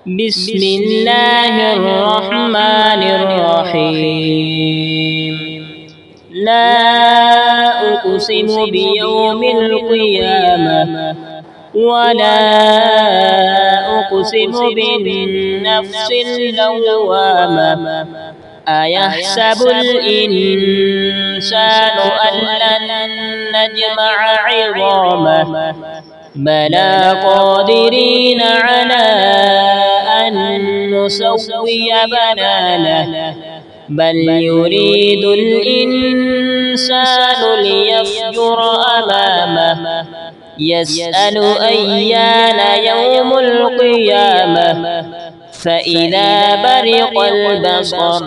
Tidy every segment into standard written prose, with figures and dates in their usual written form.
بسم الله الرحمن الرحيم. لا أقسم بيوم القيامة ولا أقسم بالنفس اللوامة أيحسب الإنسان أن لن نجمع عظامه بلى قادرين على أن نسوي بنانه بل يريد الإنسان ليفجر أمامه يسأل أيان يوم القيامة فإذا برق البصر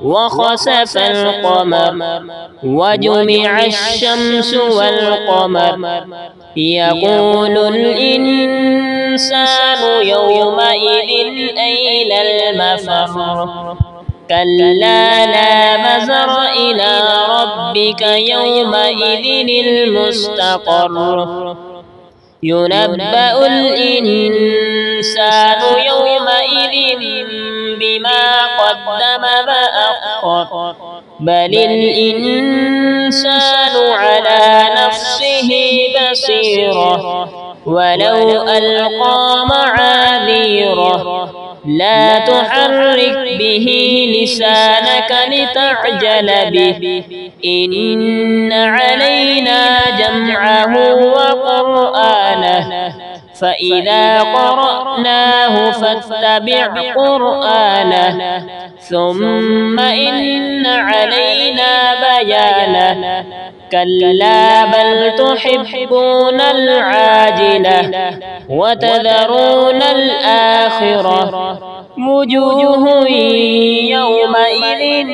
وخسف القمر وجمع الشمس والقمر يقول الإنسان يومئذ أين المفر كلا لا وزر إلى ربك يومئذ المستقر ينبأ الإنسان يومئذ بما قدم وأخر بل الإنسان على نفسه بصيرة ولو ألقى معاذيره لا تحرك به لسانك لتعجل به إن علينا جمعه وقرآنه فإذا قرأناه فاتبع قرآنه ثم إن علينا بيانه كلا بل تحبون العاجلة وتذرون الآخرة وجوه يومئذ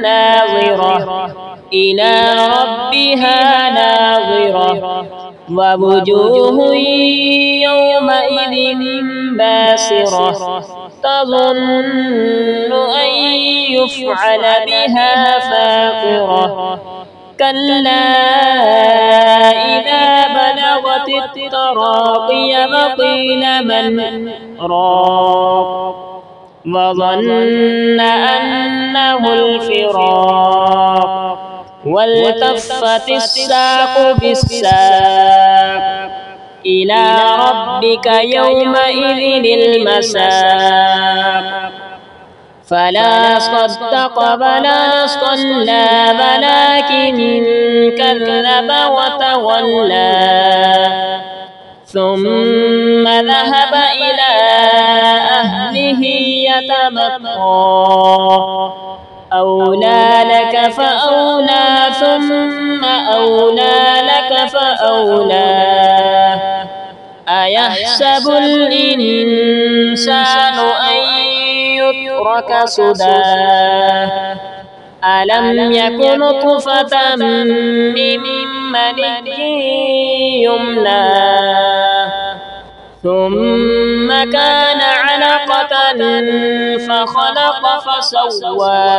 ناظرة إلى ربها ناظرة ووجوه يومئذ باسرة تظن أن يفعل بها فاقرة كلا إذا بلغت التراقي وقيل من راق وظن أنه الفراق والتفت الساق بالساق إلى ربك يومئذ المساق فلا صدق ولا صلى ولكن كذب وتولى ثم ذهب إلى أهله يتمطى أولى لك فأولى ثم أولى لك فأولى أيحسب الإنسان أن يترك سدى ألم يك نطفة من مني يمنى ثم كان علقة فخلق فسوى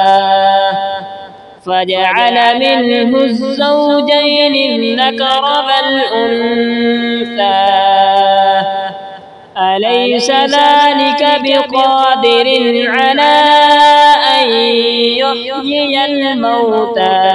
فجعل منه الزوجين الذكر والأنثى أليس ذلك بقادر على أن يحيي الموتى